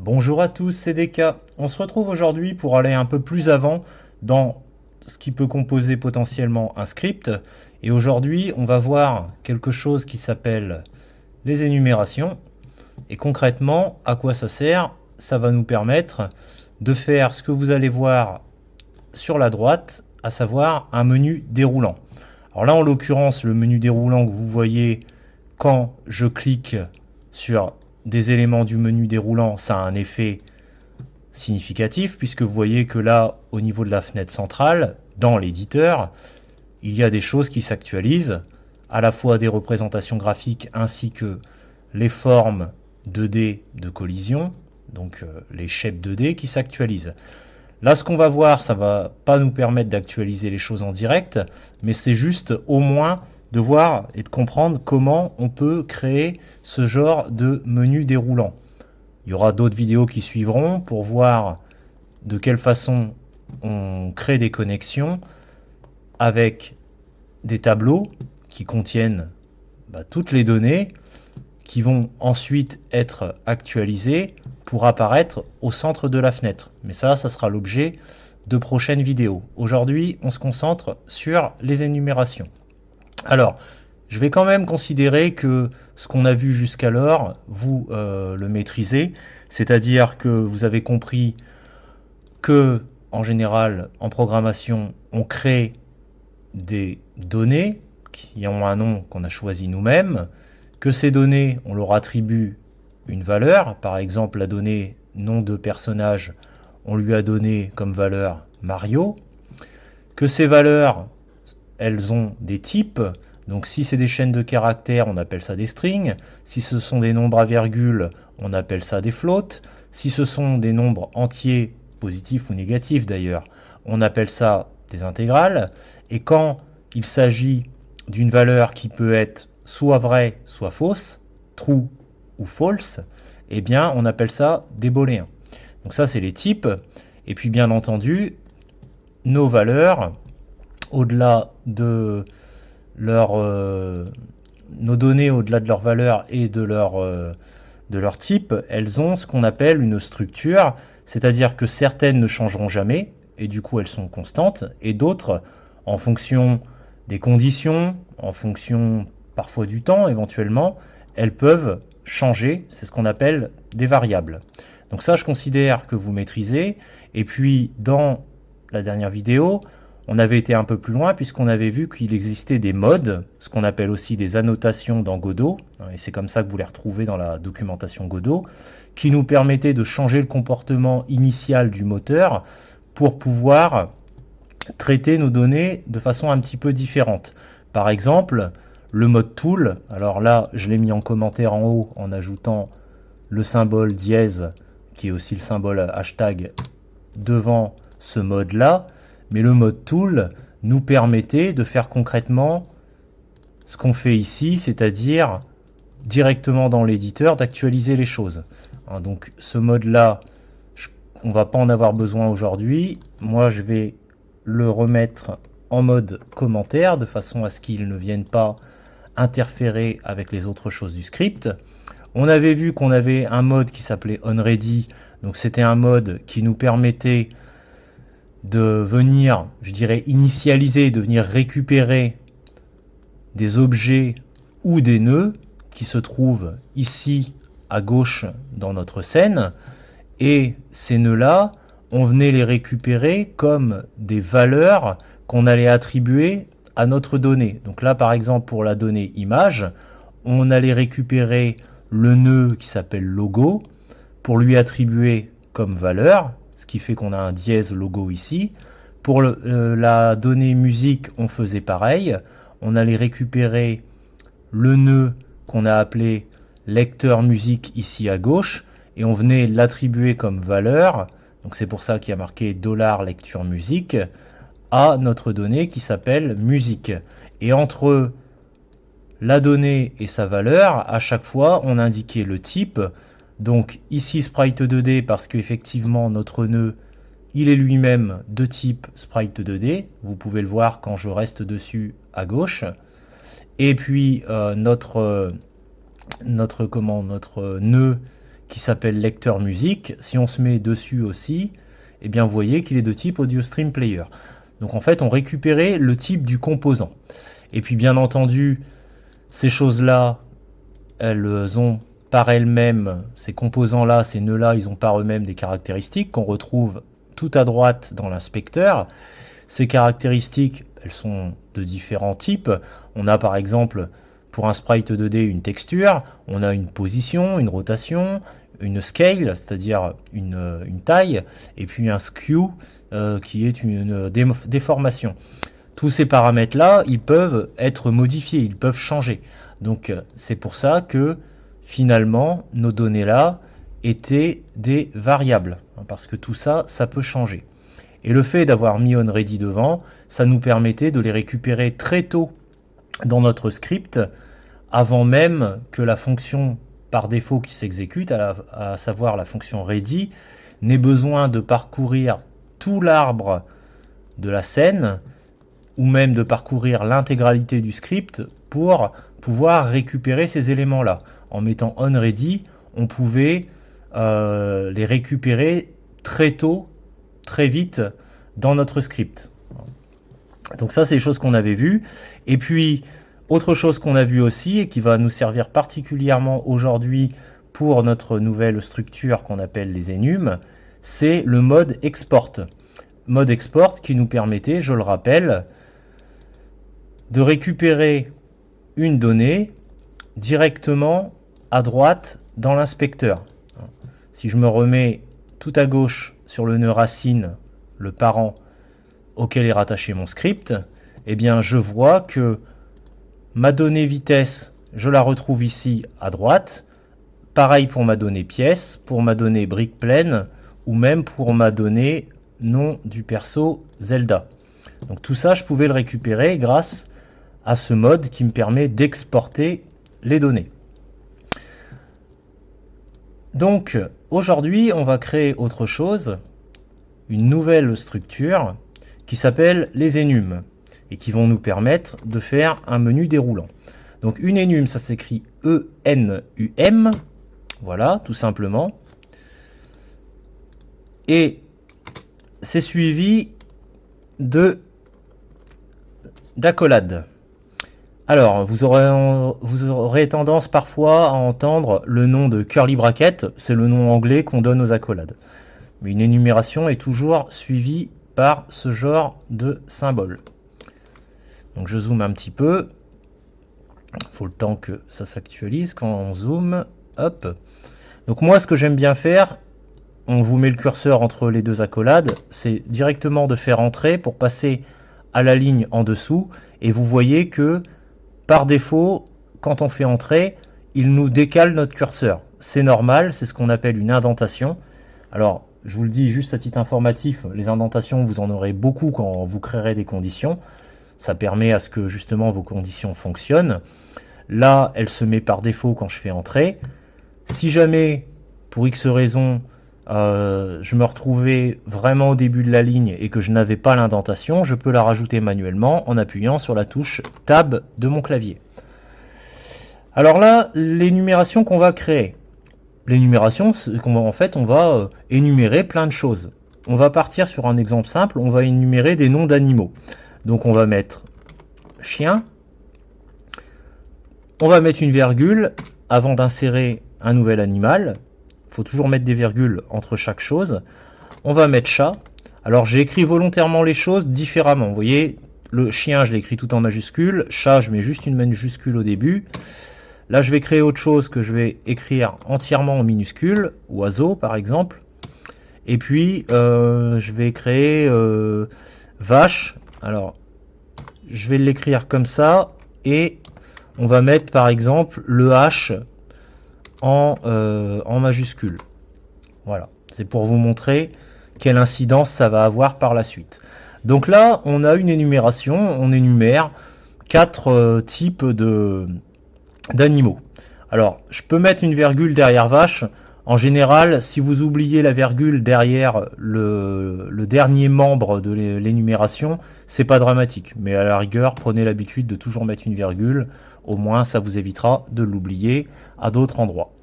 Bonjour à tous, c'est DK. On se retrouve aujourd'hui pour aller un peu plus avant dans ce qui peut composer potentiellement un script. Et aujourd'hui, on va voir quelque chose qui s'appelle les énumérations. Et concrètement, à quoi ça sert? Ça va nous permettre de faire ce que vous allez voir sur la droite, à savoir un menu déroulant. Alors là, en l'occurrence, le menu déroulant que vous voyez quand je clique sur des éléments du menu déroulant, ça a un effet significatif puisque vous voyez que là, au niveau de la fenêtre centrale, dans l'éditeur, il y a des choses qui s'actualisent, à la fois des représentations graphiques ainsi que les formes 2D de collision, donc les shapes 2D qui s'actualisent. Là, ce qu'on va voir, ça va pas nous permettre d'actualiser les choses en direct, mais c'est juste au moins de voir et de comprendre comment on peut créer ce genre de menu déroulant. Il y aura d'autres vidéos qui suivront pour voir de quelle façon on crée des connexions avec des tableaux qui contiennent toutes les données qui vont ensuite être actualisées pour apparaître au centre de la fenêtre. Mais ça sera l'objet de prochaines vidéos. Aujourd'hui, on se concentre sur les énumérations. Alors, je vais quand même considérer que ce qu'on a vu jusqu'alors, vous le maîtrisez, c'est-à-dire que vous avez compris que, en général, en programmation, on crée des données qui ont un nom qu'on a choisi nous-mêmes, que ces données, on leur attribue une valeur, par exemple la donnée nom de personnage, on lui a donné comme valeur Mario, que ces valeurs, elles ont des types, donc si c'est des chaînes de caractères, on appelle ça des strings, si ce sont des nombres à virgule, on appelle ça des floats, si ce sont des nombres entiers, positifs ou négatifs d'ailleurs, on appelle ça des intégrales, et quand il s'agit d'une valeur qui peut être soit vraie, soit fausse, true ou false, eh bien on appelle ça des booléens. Donc ça c'est les types, et puis bien entendu, nos valeurs, au-delà de leur, nos données, au-delà de leur valeur et de leur type, elles ont ce qu'on appelle une structure, c'est-à-dire que certaines ne changeront jamais, et du coup elles sont constantes, et d'autres, en fonction des conditions, en fonction parfois du temps éventuellement, elles peuvent changer, c'est ce qu'on appelle des variables. Donc ça je considère que vous maîtrisez, et puis dans la dernière vidéo, on avait été un peu plus loin puisqu'on avait vu qu'il existait des modes, ce qu'on appelle aussi des annotations dans Godot, et c'est comme ça que vous les retrouvez dans la documentation Godot, qui nous permettaient de changer le comportement initial du moteur pour pouvoir traiter nos données de façon un petit peu différente. Par exemple, le mode tool, alors là je l'ai mis en commentaire en haut en ajoutant le symbole dièse, qui est aussi le symbole hashtag devant ce mode-là, mais le mode tool nous permettait de faire concrètement ce qu'on fait ici, c'est-à-dire directement dans l'éditeur d'actualiser les choses. Donc ce mode-là, on va pas en avoir besoin aujourd'hui. Moi, je vais le remettre en mode commentaire de façon à ce qu'il ne vienne pas interférer avec les autres choses du script. On avait vu qu'on avait un mode qui s'appelait onReady, donc c'était un mode qui nous permettait de venir, je dirais, initialiser, de venir récupérer des objets ou des nœuds qui se trouvent ici à gauche dans notre scène. Et ces nœuds-là, on venait les récupérer comme des valeurs qu'on allait attribuer à notre donnée. Donc là, par exemple, pour la donnée image, on allait récupérer le nœud qui s'appelle logo pour lui attribuer comme valeur, ce qui fait qu'on a un dièse logo ici. Pour la donnée musique, on faisait pareil. On allait récupérer le nœud qu'on a appelé lecteur musique ici à gauche et on venait l'attribuer comme valeur. Donc c'est pour ça qu'il y a marqué $lecture musique à notre donnée qui s'appelle musique. Et entre la donnée et sa valeur, à chaque fois, on indiquait le type. Donc ici sprite 2D parce qu'effectivement notre nœud il est lui-même de type sprite 2D. Vous pouvez le voir quand je reste dessus à gauche. Et puis notre nœud qui s'appelle lecteur musique, si on se met dessus aussi, eh bien vous voyez qu'il est de type audio stream player. Donc en fait on récupérait le type du composant. Et puis bien entendu, ces choses-là, elles ont par elles-mêmes, ces composants-là, ces nœuds-là, ils ont par eux-mêmes des caractéristiques qu'on retrouve tout à droite dans l'inspecteur. Ces caractéristiques, elles sont de différents types. On a par exemple, pour un sprite 2D, une texture, on a une position, une rotation, une scale, c'est-à-dire une taille, et puis un skew, qui est une déformation. Tous ces paramètres-là, ils peuvent être modifiés, ils peuvent changer. Donc c'est pour ça que finalement, nos données-là étaient des variables, parce que tout ça, ça peut changer. Et le fait d'avoir mis onReady devant, ça nous permettait de les récupérer très tôt dans notre script, avant même que la fonction par défaut qui s'exécute, à savoir la fonction ready, n'ait besoin de parcourir tout l'arbre de la scène, ou même de parcourir l'intégralité du script pour pouvoir récupérer ces éléments-là. En mettant onReady, on pouvait les récupérer très tôt, très vite dans notre script. Donc ça, c'est des choses qu'on avait vues. Et puis, autre chose qu'on a vu aussi et qui va nous servir particulièrement aujourd'hui pour notre nouvelle structure qu'on appelle les enums, c'est le mode export. Mode export qui nous permettait, je le rappelle, de récupérer une donnée directement à droite dans l'inspecteur. Si je me remets tout à gauche sur le nœud racine, le parent auquel est rattaché mon script, eh bien je vois que ma donnée vitesse, je la retrouve ici à droite. Pareil pour ma donnée pièce, pour ma donnée brique pleine, ou même pour ma donnée nom du perso Zelda. Donc tout ça, je pouvais le récupérer grâce à ce mode qui me permet d'exporter les données. Donc aujourd'hui, on va créer autre chose, une nouvelle structure qui s'appelle les enums et qui vont nous permettre de faire un menu déroulant. Donc une enum, ça s'écrit E-N-U-M, voilà, tout simplement. Et c'est suivi d'accolades. Alors, vous aurez tendance parfois à entendre le nom de curly bracket, c'est le nom anglais qu'on donne aux accolades. Mais une énumération est toujours suivie par ce genre de symbole. Donc je zoome un petit peu. Il faut le temps que ça s'actualise quand on zoome. Hop. Donc moi, ce que j'aime bien faire, on vous met le curseur entre les deux accolades, c'est directement de faire entrer pour passer à la ligne en dessous. Et vous voyez que par défaut, quand on fait entrer, il nous décale notre curseur. C'est normal, c'est ce qu'on appelle une indentation. Alors, je vous le dis juste à titre informatif, les indentations, vous en aurez beaucoup quand vous créerez des conditions. Ça permet à ce que justement vos conditions fonctionnent. Là, elle se met par défaut quand je fais entrer. Si jamais, pour X raison, je me retrouvais vraiment au début de la ligne et que je n'avais pas l'indentation, je peux la rajouter manuellement en appuyant sur la touche Tab de mon clavier. Alors là, l'énumération qu'on va créer. L'énumération, en fait, on va énumérer plein de choses. On va partir sur un exemple simple, on va énumérer des noms d'animaux. Donc on va mettre chien, on va mettre une virgule avant d'insérer un nouvel animal. Il faut toujours mettre des virgules entre chaque chose. On va mettre chat. Alors j'ai écrit volontairement les choses différemment. Vous voyez, le chien, je l'écris tout en majuscule. Chat, je mets juste une majuscule au début. Là, je vais créer autre chose que je vais écrire entièrement en minuscule. Oiseau, par exemple. Et puis, je vais créer vache. Alors, je vais l'écrire comme ça. Et on va mettre, par exemple, le H en majuscule. Voilà, c'est pour vous montrer quelle incidence ça va avoir par la suite. Donc là, on a une énumération, on énumère 4 types d'animaux. Alors, je peux mettre une virgule derrière vache. En général, si vous oubliez la virgule derrière le dernier membre de l'énumération, c'est pas dramatique. Mais à la rigueur, prenez l'habitude de toujours mettre une virgule. Au moins, ça vous évitera de l'oublier à d'autres endroits.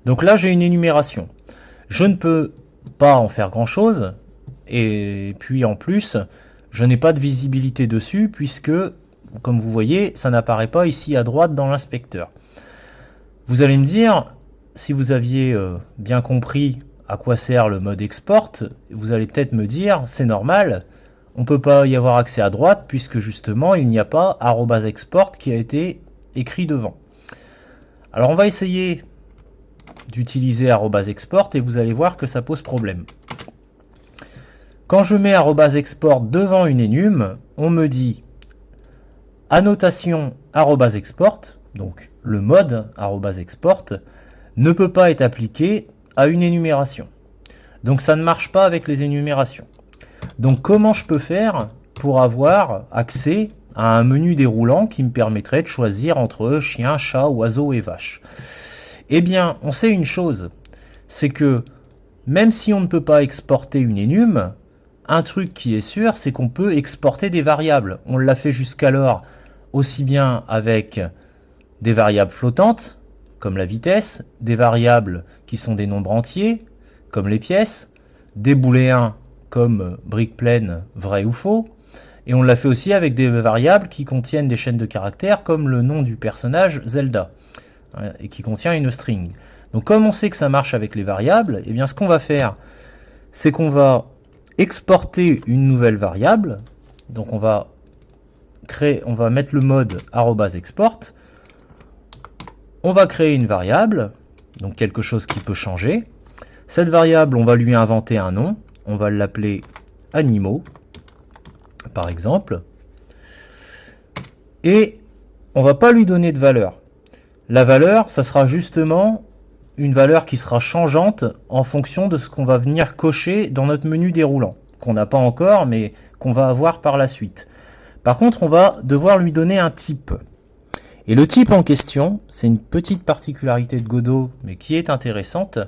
Donc là, j'ai une énumération. Je ne peux pas en faire grand-chose, et puis en plus, je n'ai pas de visibilité dessus, puisque, comme vous voyez, ça n'apparaît pas ici à droite dans l'inspecteur. Vous allez me dire, si vous aviez bien compris à quoi sert le mode export, vous allez peut-être me dire, c'est normal, on ne peut pas y avoir accès à droite, puisque justement, il n'y a pas @export qui a été écrit devant. Alors on va essayer d'utiliser @export et vous allez voir que ça pose problème. Quand je mets @export devant une énum, on me dit annotation @export, donc le mode @export, ne peut pas être appliqué à une énumération. Donc ça ne marche pas avec les énumérations. Donc comment je peux faire pour avoir accès à un menu déroulant qui me permettrait de choisir entre chien, chat, oiseau et vache? Eh bien, on sait une chose, c'est que même si on ne peut pas exporter une énum, un truc qui est sûr, c'est qu'on peut exporter des variables. On l'a fait jusqu'alors aussi bien avec des variables flottantes, comme la vitesse, des variables qui sont des nombres entiers, comme les pièces, des booléens comme brique pleine, vrai ou faux, et on l'a fait aussi avec des variables qui contiennent des chaînes de caractères, comme le nom du personnage Zelda, et qui contient une string. Donc comme on sait que ça marche avec les variables, eh bien ce qu'on va faire, c'est qu'on va exporter une nouvelle variable. Donc on va mettre le mode @export. On va créer une variable, donc quelque chose qui peut changer. Cette variable, on va lui inventer un nom. On va l'appeler animaux, par exemple. Et on va pas lui donner de valeur. La valeur, ça sera justement une valeur qui sera changeante en fonction de ce qu'on va venir cocher dans notre menu déroulant, qu'on n'a pas encore, mais qu'on va avoir par la suite. Par contre, on va devoir lui donner un type. Et le type en question, c'est une petite particularité de Godot, mais qui est intéressante,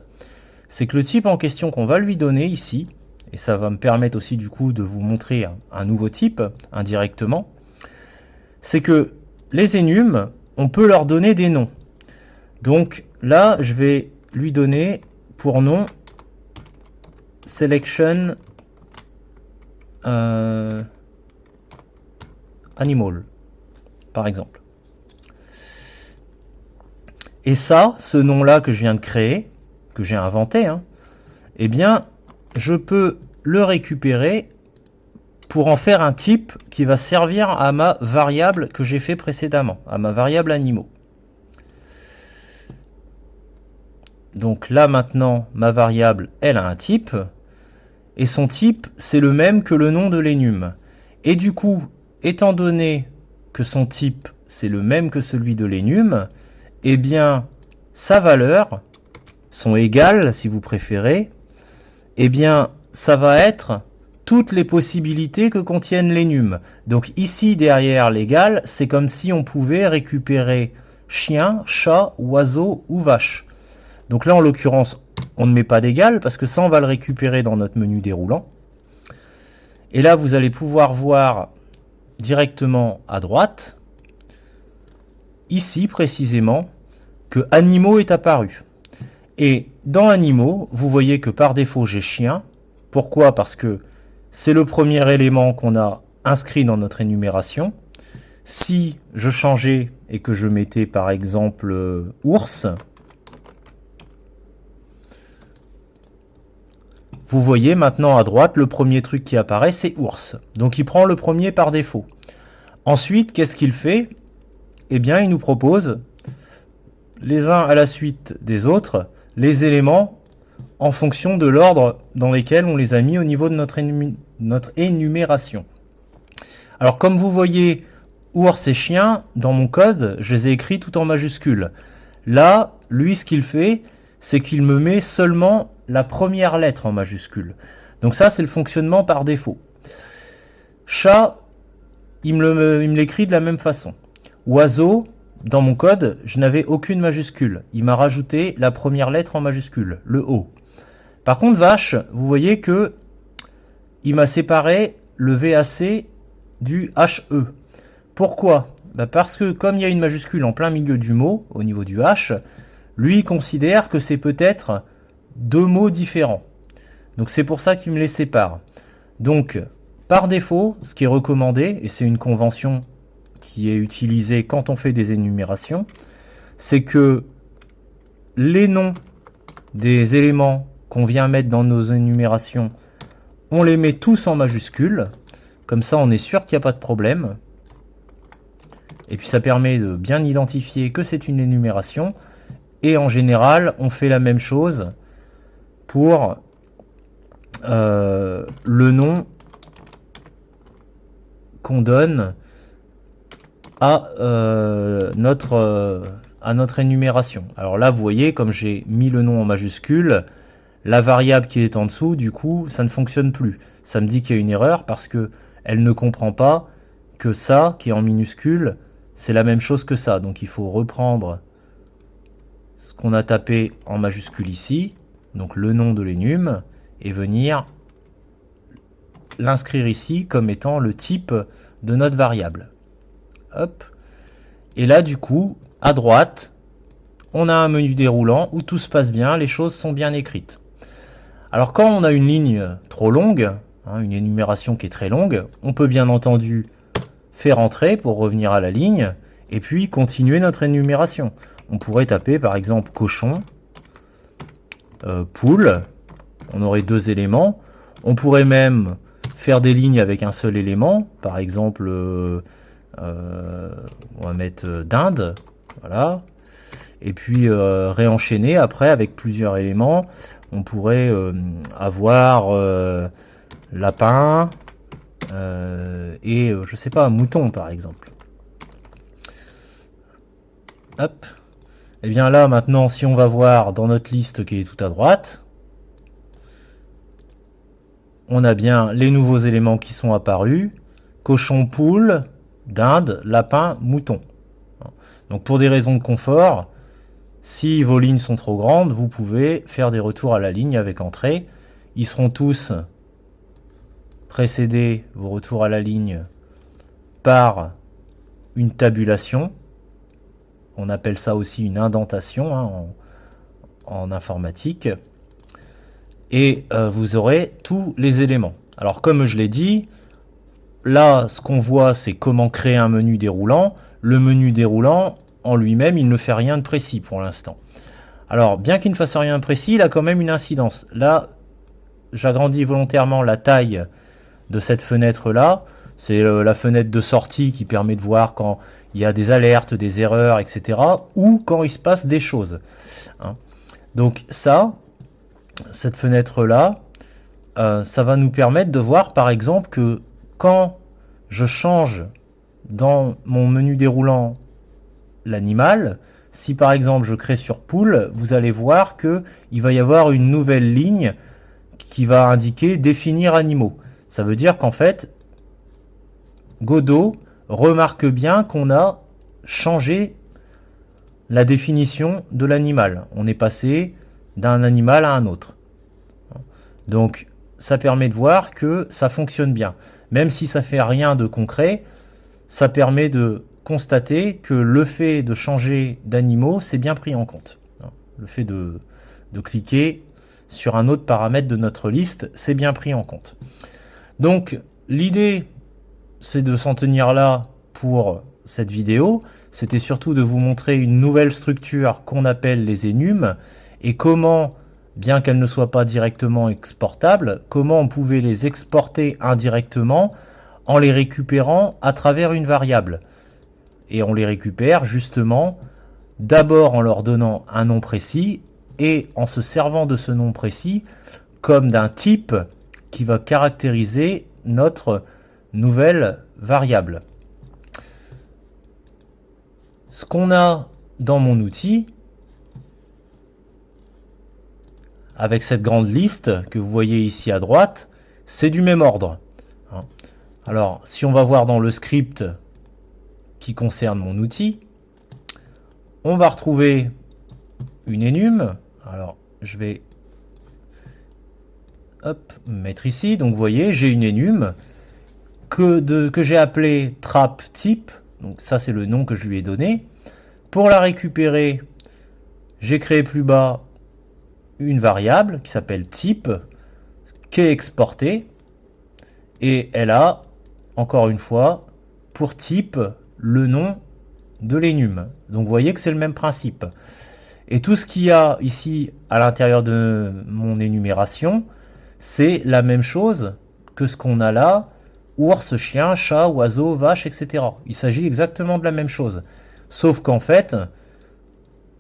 c'est que le type en question qu'on va lui donner ici, et ça va me permettre aussi du coup de vous montrer un nouveau type indirectement, c'est que les enums, on peut leur donner des noms. Donc là, je vais lui donner pour nom selection animal, par exemple. Et ça, ce nom-là que je viens de créer, que j'ai inventé, eh bien, je peux le récupérer pour en faire un type qui va servir à ma variable que j'ai fait précédemment, à ma variable animaux. Donc là maintenant, ma variable, elle a un type, et son type, c'est le même que le nom de l'enum. Et du coup, étant donné que son type, c'est le même que celui de l'enum, eh bien, sa valeur, son égal, si vous préférez, eh bien, ça va être toutes les possibilités que contiennent l'enum. Donc ici, derrière l'égal, c'est comme si on pouvait récupérer chien, chat, oiseau ou vache. Donc là, en l'occurrence, on ne met pas d'égal, parce que ça, on va le récupérer dans notre menu déroulant. Et là, vous allez pouvoir voir directement à droite, ici précisément, que animaux est apparu. Et dans animaux, vous voyez que par défaut, j'ai chien. Pourquoi? Parce que c'est le premier élément qu'on a inscrit dans notre énumération. Si je changeais et que je mettais par exemple ours, vous voyez maintenant à droite, le premier truc qui apparaît, c'est ours. Donc il prend le premier par défaut. Ensuite, qu'est-ce qu'il fait? Eh bien, il nous propose, les uns à la suite des autres, les éléments en fonction de l'ordre dans lesquels on les a mis au niveau de notre énumération. Alors comme vous voyez, ours et chien, dans mon code, je les ai écrits tout en majuscules. Là, lui, ce qu'il fait, c'est qu'il me met seulement la première lettre en majuscule. Donc ça, c'est le fonctionnement par défaut. Chat, il me l'écrit de la même façon. Oiseau, dans mon code, je n'avais aucune majuscule. Il m'a rajouté la première lettre en majuscule, le O. Par contre, vache, vous voyez que il m'a séparé le VAC du HE. Pourquoi? Parce que comme il y a une majuscule en plein milieu du mot, au niveau du H, Lui, il considère que c'est peut-être deux mots différents. Donc c'est pour ça qu'il me les sépare. Donc, par défaut, ce qui est recommandé, et c'est une convention qui est utilisée quand on fait des énumérations, c'est que les noms des éléments qu'on vient mettre dans nos énumérations, on les met tous en majuscules. Comme ça, on est sûr qu'il n'y a pas de problème. Et puis ça permet de bien identifier que c'est une énumération. Et en général, on fait la même chose pour le nom qu'on donne à notre énumération. Alors là, vous voyez, comme j'ai mis le nom en majuscule, la variable qui est en dessous, du coup, ça ne fonctionne plus. Ça me dit qu'il y a une erreur parce que elle ne comprend pas que ça, qui est en minuscule, c'est la même chose que ça. Donc il faut reprendre ce qu'on a tapé en majuscule ici, donc le nom de l'énum, et venir l'inscrire ici comme étant le type de notre variable. Hop. Et là, du coup, à droite, on a un menu déroulant où tout se passe bien, les choses sont bien écrites. Alors quand on a une ligne trop longue, une énumération qui est très longue, on peut bien entendu faire entrer pour revenir à la ligne, et puis continuer notre énumération. On pourrait taper par exemple cochon, poule, on aurait deux éléments. On pourrait même faire des lignes avec un seul élément, par exemple, on va mettre dinde, voilà. Et puis réenchaîner après avec plusieurs éléments. On pourrait avoir lapin et je sais pas, mouton par exemple. Hop. Et bien là maintenant, si on va voir dans notre liste qui est tout à droite, on a bien les nouveaux éléments qui sont apparus. Cochon, poule, dinde, lapin, mouton. Donc pour des raisons de confort, si vos lignes sont trop grandes, vous pouvez faire des retours à la ligne avec entrée. Ils seront tous précédés, vos retours à la ligne, par une tabulation. On appelle ça aussi une indentation en informatique. Et vous aurez tous les éléments. Alors comme je l'ai dit, là ce qu'on voit c'est comment créer un menu déroulant. Le menu déroulant en lui-même il ne fait rien de précis pour l'instant. Alors bien qu'il ne fasse rien de précis, il a quand même une incidence. Là j'agrandis volontairement la taille de cette fenêtre là. C'est la fenêtre de sortie qui permet de voir quand il y a des alertes, des erreurs, etc. ou quand il se passe des choses. Donc ça, cette fenêtre là, ça va nous permettre de voir par exemple que quand je change dans mon menu déroulant l'animal, si par exemple je crée sur poule, vous allez voir que il va y avoir une nouvelle ligne qui va indiquer définir animaux. Ça veut dire qu'en fait, Godot remarque bien qu'on a changé la définition de l'animal. On est passé d'un animal à un autre. Donc ça permet de voir que ça fonctionne bien. Même si ça fait rien de concret, ça permet de constater que le fait de changer d'animaux, c'est bien pris en compte. Le fait de cliquer sur un autre paramètre de notre liste, c'est bien pris en compte. Donc l'idée, c'est de s'en tenir là pour cette vidéo. C'était surtout de vous montrer une nouvelle structure qu'on appelle les énums et comment, bien qu'elles ne soient pas directement exportables, comment on pouvait les exporter indirectement en les récupérant à travers une variable. Et on les récupère justement d'abord en leur donnant un nom précis et en se servant de ce nom précis comme d'un type qui va caractériser notre nouvelle variable. Ce qu'on a dans mon outil, avec cette grande liste que vous voyez ici à droite, c'est du même ordre. Alors, si on va voir dans le script qui concerne mon outil, on va retrouver une énum. Alors, je vais mettre ici. Donc, vous voyez, j'ai une énum que j'ai appelée trap type. Donc, ça, c'est le nom que je lui ai donné. Pour la récupérer, J'ai créé plus bas une variable qui s'appelle type, qui est exportée, et elle a, encore une fois, pour type le nom de l'énum. Donc vous voyez que c'est le même principe. Et tout ce qu'il y a ici à l'intérieur de mon énumération, c'est la même chose que ce qu'on a là, ours, chien, chat, oiseau, vache, etc. Il s'agit exactement de la même chose. Sauf qu'en fait,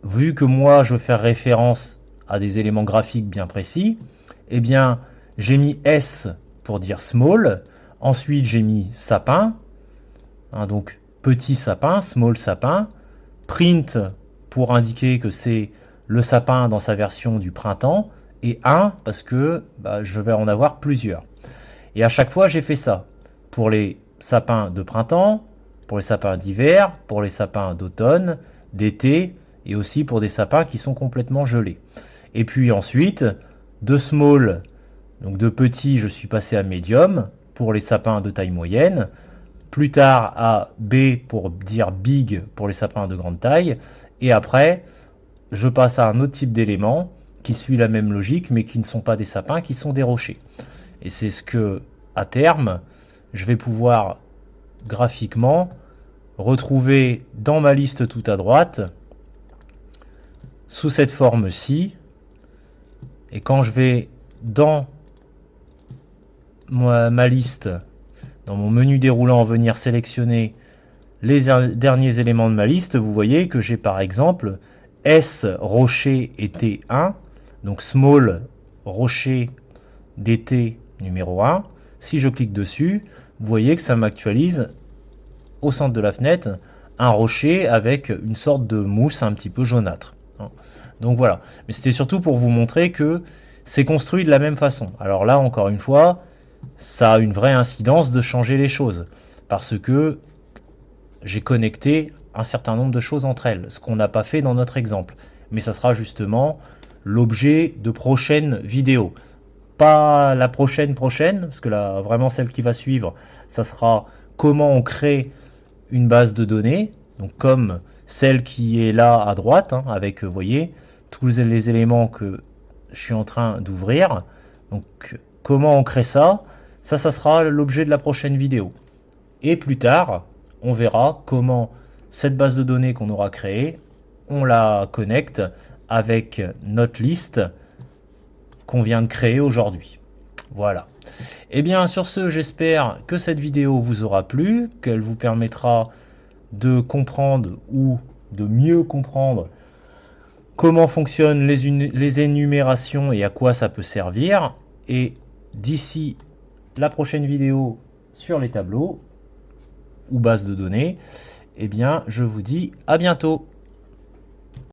vu que moi je veux faire référence à des éléments graphiques bien précis, eh bien j'ai mis S pour dire small, ensuite j'ai mis sapin, hein, donc petit sapin, small sapin, print pour indiquer que c'est le sapin dans sa version du printemps, et 1 parce que je vais en avoir plusieurs. Et à chaque fois j'ai fait ça, pour les sapins de printemps, pour les sapins d'hiver, pour les sapins d'automne, d'été, et aussi pour des sapins qui sont complètement gelés. Et puis ensuite, de small, donc de petit, je suis passé à medium, pour les sapins de taille moyenne, plus tard à B pour dire big pour les sapins de grande taille, et après, je passe à un autre type d'élément qui suit la même logique, mais qui ne sont pas des sapins, qui sont des rochers. Et c'est ce que, à terme, je vais pouvoir graphiquement retrouver dans ma liste tout à droite, sous cette forme-ci. Et quand je vais dans ma liste, dans mon menu déroulant, venir sélectionner les derniers éléments de ma liste, vous voyez que j'ai par exemple S rocher et T1, donc small rocher DT numéro 1. Si je clique dessus, vous voyez que ça m'actualise au centre de la fenêtre un rocher avec une sorte de mousse un petit peu jaunâtre. Donc voilà, mais c'était surtout pour vous montrer que c'est construit de la même façon. Alors là, encore une fois, ça a une vraie incidence de changer les choses, parce que j'ai connecté un certain nombre de choses entre elles, ce qu'on n'a pas fait dans notre exemple. Mais ça sera justement l'objet de prochaines vidéos. Pas la prochaine, parce que là, vraiment celle qui va suivre, ça sera comment on crée une base de données, donc comme celle qui est là à droite, hein, avec, vous voyez, tous les éléments que je suis en train d'ouvrir. Donc, comment on crée ça, ça sera l'objet de la prochaine vidéo. Et plus tard, on verra comment cette base de données qu'on aura créée, on la connecte avec notre liste qu'on vient de créer aujourd'hui. Voilà. Et bien sur ce, j'espère que cette vidéo vous aura plu, qu'elle vous permettra de comprendre ou de mieux comprendre comment fonctionnent les énumérations et à quoi ça peut servir. Et d'ici la prochaine vidéo sur les tableaux ou bases de données, eh bien je vous dis à bientôt.